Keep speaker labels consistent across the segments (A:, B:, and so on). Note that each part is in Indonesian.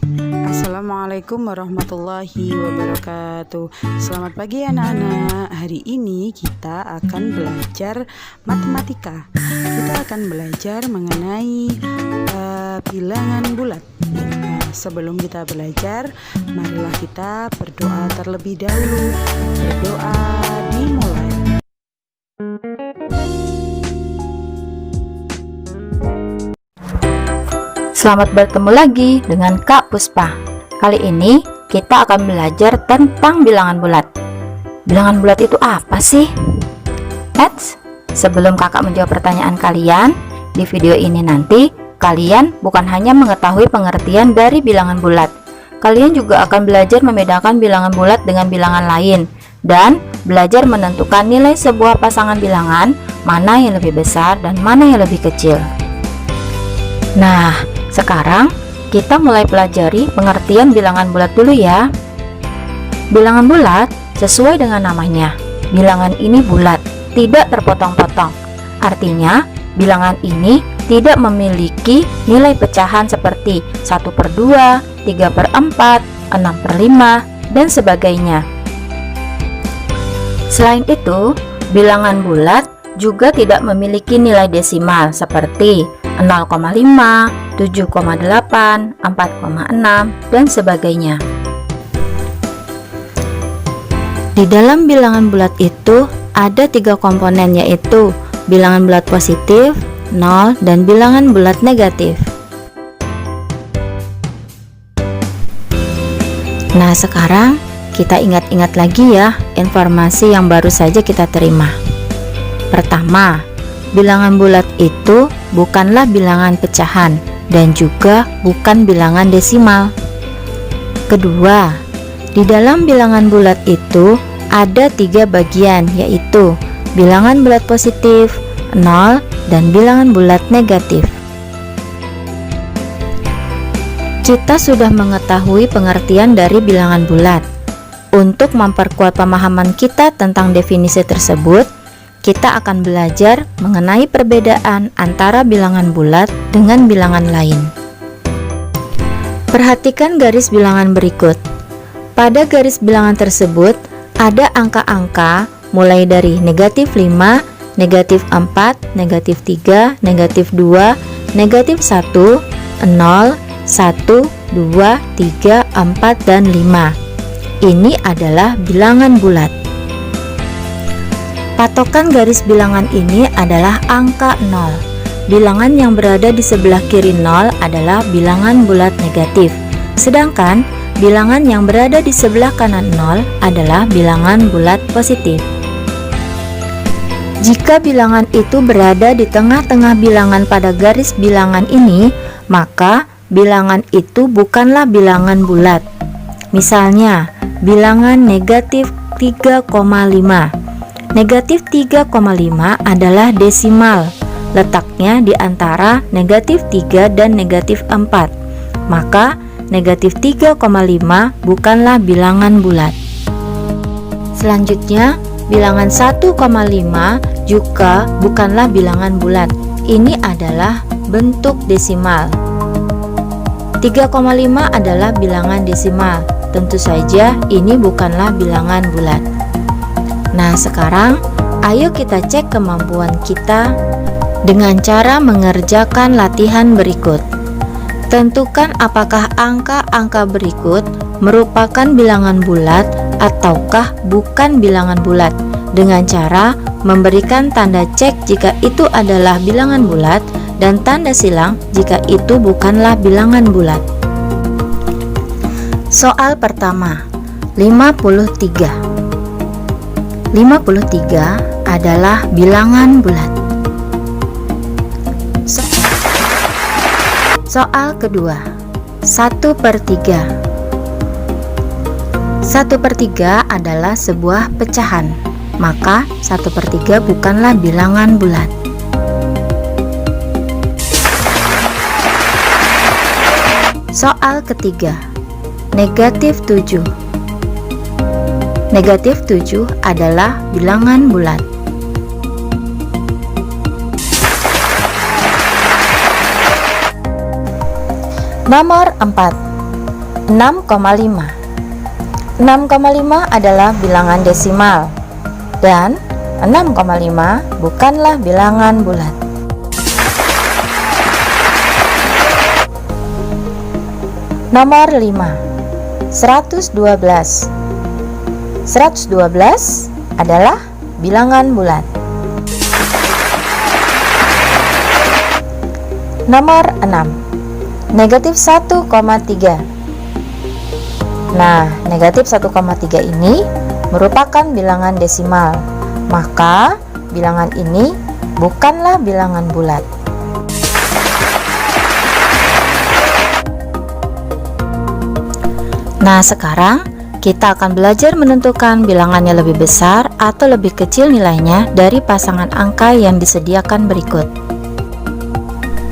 A: Assalamualaikum warahmatullahi wabarakatuh. Selamat pagi anak-anak. Hari ini kita akan belajar matematika. Kita akan belajar mengenai bilangan bulat. Sebelum kita belajar, marilah kita berdoa terlebih dahulu. Berdoa dimulai.
B: Selamat bertemu lagi dengan Kak Puspa. Kali ini kita akan belajar tentang bilangan bulat. Bilangan bulat itu apa sih? Eits, sebelum kakak menjawab pertanyaan kalian, di video ini nanti kalian bukan hanya mengetahui pengertian dari bilangan bulat, kalian juga akan belajar membedakan bilangan bulat dengan bilangan lain dan belajar menentukan nilai sebuah pasangan bilangan, mana yang lebih besar dan mana yang lebih kecil. Nah, sekarang kita mulai pelajari pengertian bilangan bulat dulu ya. Bilangan bulat sesuai dengan namanya. Bilangan ini bulat, tidak terpotong-potong. Artinya, bilangan ini tidak memiliki nilai pecahan seperti 1/2, 3/4, 6/5, dan sebagainya. Selain itu, bilangan bulat juga tidak memiliki nilai desimal seperti 0,5, 7,8, 4,6, dan sebagainya. Di dalam bilangan bulat itu ada 3 komponen, yaitu bilangan bulat positif, 0, dan bilangan bulat negatif. Nah, sekarang kita ingat-ingat lagi ya informasi yang baru saja kita terima. Pertama, bilangan bulat itu bukanlah bilangan pecahan dan juga bukan bilangan desimal. Kedua, di dalam bilangan bulat itu ada 3 bagian, yaitu bilangan bulat positif, 0, dan bilangan bulat negatif. Kita sudah mengetahui pengertian dari bilangan bulat. Untuk memperkuat pemahaman kita tentang definisi tersebut, kita akan belajar mengenai perbedaan antara bilangan bulat dengan bilangan lain. Perhatikan garis bilangan berikut. Pada garis bilangan tersebut ada angka-angka mulai dari negatif 5, negatif 4, negatif 3, negatif 2, negatif 1, 0, 1, 2, 3, 4, dan 5. Ini adalah bilangan bulat. Patokan garis bilangan ini adalah angka 0. Bilangan yang berada di sebelah kiri 0 adalah bilangan bulat negatif. Sedangkan bilangan yang berada di sebelah kanan 0 adalah bilangan bulat positif. Jika bilangan itu berada di tengah-tengah bilangan pada garis bilangan ini, maka bilangan itu bukanlah bilangan bulat. Misalnya, bilangan negatif 3,5. Negatif 3,5 adalah desimal, letaknya di antara negatif 3 dan negatif 4. Maka negatif 3,5 bukanlah bilangan bulat. Selanjutnya, bilangan 1,5 juga bukanlah bilangan bulat. Ini adalah bentuk desimal. 3,5 adalah bilangan desimal. Tentu saja ini bukanlah bilangan bulat. Nah, sekarang ayo kita cek kemampuan kita dengan cara mengerjakan latihan berikut. Tentukan apakah angka-angka berikut merupakan bilangan bulat ataukah bukan bilangan bulat dengan cara memberikan tanda cek jika itu adalah bilangan bulat dan tanda silang jika itu bukanlah bilangan bulat. Soal pertama, 53. 53 adalah bilangan bulat. Soal kedua, 1/3. 1/3 adalah sebuah pecahan, maka 1/3 bukanlah bilangan bulat. Soal ketiga, negatif 7. Negatif 7 adalah bilangan bulat. Nomor 4. 6,5. 6,5 adalah bilangan desimal dan 6,5 bukanlah bilangan bulat. Nomor 5. 112. 112 adalah bilangan bulat. Nomor 6. Negatif 1,3. Nah, negatif 1,3 ini merupakan bilangan desimal, maka bilangan ini bukanlah bilangan bulat. Nah, sekarang kita akan belajar menentukan bilangannya lebih besar atau lebih kecil nilainya dari pasangan angka yang disediakan berikut.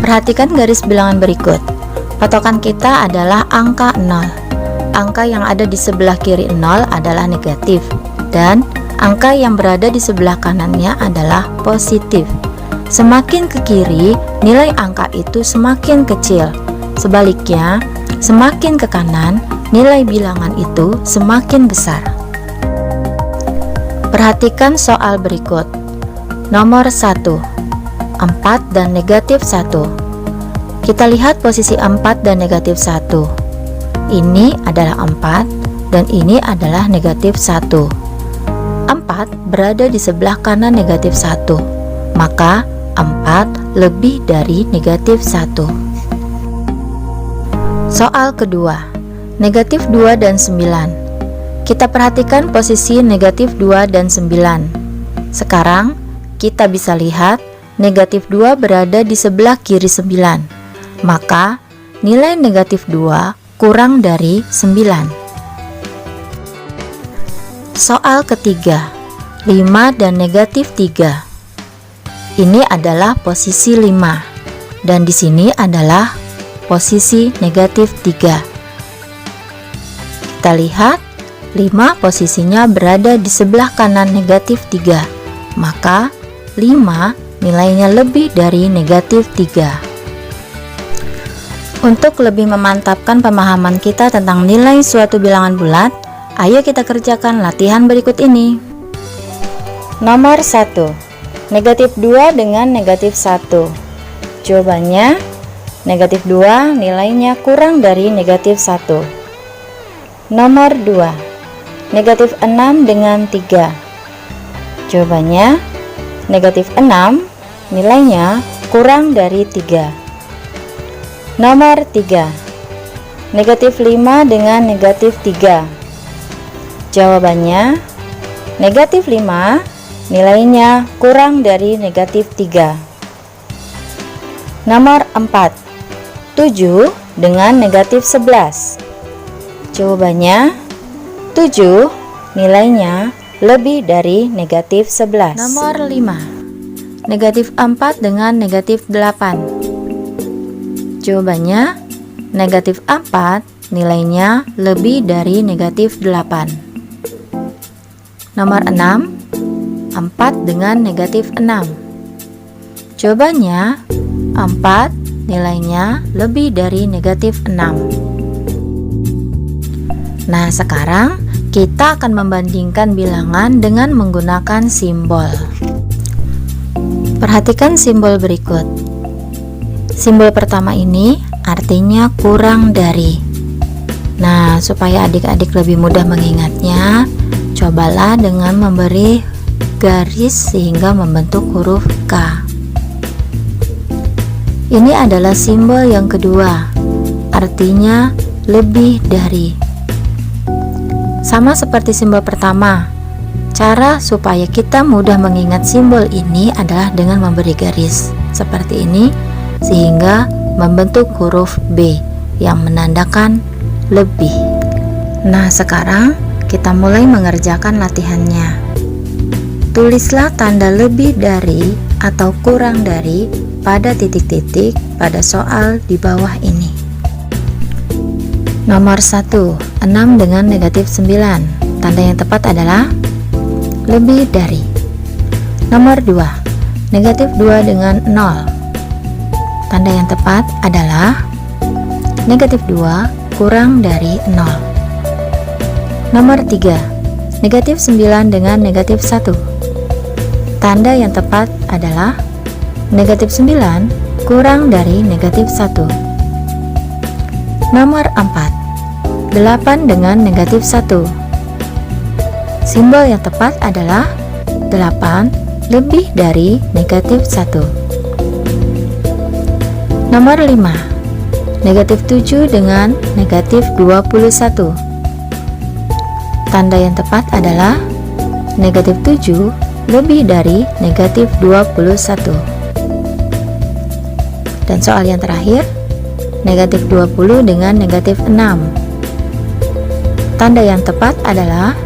B: Perhatikan garis bilangan berikut. Patokan kita adalah angka 0. Angka yang ada di sebelah kiri 0 adalah negatif, dan angka yang berada di sebelah kanannya adalah positif. Semakin ke kiri, nilai angka itu semakin kecil. Sebaliknya, semakin ke kanan, nilai bilangan itu semakin besar. Perhatikan soal berikut. Nomor 1. 4 dan negatif 1. Kita lihat posisi 4 dan negatif 1. Ini adalah 4 dan ini adalah negatif 1. 4 berada di sebelah kanan negatif 1, maka 4 lebih dari negatif 1. Soal kedua, negatif 2 dan 9. Kita perhatikan posisi negatif 2 dan 9. Sekarang kita bisa lihat negatif 2 berada di sebelah kiri 9, maka nilai negatif 2 kurang dari 9. Soal ketiga, 5 dan negatif 3. Ini adalah posisi 5 dan di sini adalah posisi negatif 3. Kita lihat 5 posisinya berada di sebelah kanan negatif 3, maka 5 nilainya lebih dari negatif 3. Untuk lebih memantapkan pemahaman kita tentang nilai suatu bilangan bulat, ayo kita kerjakan latihan berikut ini. Nomor 1. Negatif 2 dengan negatif 1. Jawabannya, negatif 2 nilainya kurang dari negatif 1. Nomor 2. Negatif 6 dengan 3. Jawabannya, negatif 6 nilainya kurang dari 3. Nomor 3. Negatif 5 dengan negatif 3. Jawabannya, negatif 5 nilainya kurang dari negatif 3. Nomor 4. 7 dengan negatif 11. Jawabannya, 7 nilainya lebih dari negatif 11. Nomor 5. Negatif 4 dengan negatif 8. Jawabannya, negatif 4 nilainya lebih dari negatif 8. Nomor 6. 4 dengan negatif 6. Jawabannya, 4 nilainya lebih dari negatif 6. Nah, sekarang kita akan membandingkan bilangan dengan menggunakan simbol. Perhatikan simbol berikut. Simbol pertama ini artinya kurang dari. Nah, supaya adik-adik lebih mudah mengingatnya, cobalah dengan memberi garis sehingga membentuk huruf K. Ini adalah simbol yang kedua, artinya lebih dari. Sama seperti simbol pertama, cara supaya kita mudah mengingat simbol ini adalah dengan memberi garis seperti ini, sehingga membentuk huruf B yang menandakan lebih. Nah, sekarang kita mulai mengerjakan latihannya. Tulislah tanda lebih dari atau kurang dari pada titik-titik pada soal di bawah ini. Nomor 1, 6 dengan negatif 9. Tanda yang tepat adalah lebih dari. Nomor 2, negatif 2 dengan 0. Tanda yang tepat adalah negatif 2 kurang dari 0. Nomor 3, negatif 9 dengan negatif 1. Tanda yang tepat adalah negatif 9 kurang dari negatif 1. Nomor 4, 8 dengan negatif 1. Simbol yang tepat adalah 8 lebih dari negatif 1. Nomor 5, negatif 7 dengan negatif 21. Tanda yang tepat adalah negatif 7 lebih dari negatif 21. Dan soal yang terakhir, negatif 20 dengan negatif 6. Tanda yang tepat adalah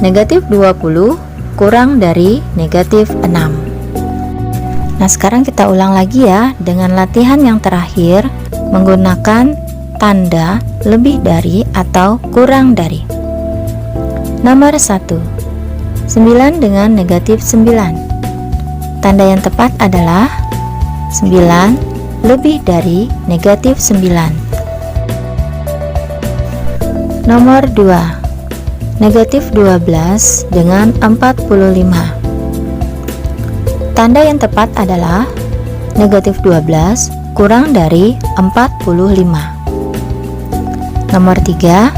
B: negatif 20 kurang dari negatif 6. Nah, sekarang kita ulang lagi ya dengan latihan yang terakhir menggunakan tanda lebih dari atau kurang dari. Nomor 1, 9 dengan negatif 9. Tanda yang tepat adalah 9 lebih dari negatif 9. Nomor 2, negatif 12 dengan 45. Tanda yang tepat adalah negatif 12 kurang dari 45. Nomor 3,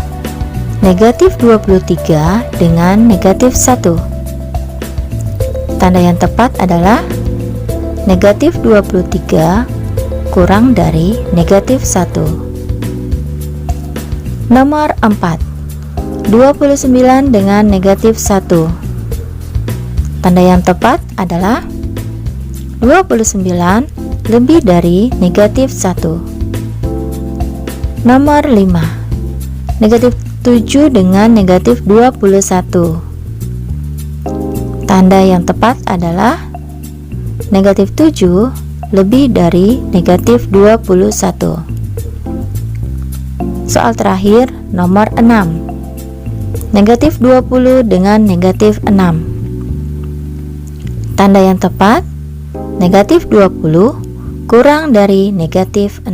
B: negatif 23 dengan negatif 1. Tanda yang tepat adalah negatif 23 kurang dari negatif 1. Nomor 4, 29 dengan negatif 1. Tanda yang tepat adalah 29 lebih dari negatif 1. Nomor 5, negatif 7 dengan negatif 21. Tanda yang tepat adalah negatif 7 lebih dari negatif 21. Soal terakhir nomor 6, negatif 20 dengan negatif 6. Tanda yang tepat negatif 20 kurang dari negatif 6.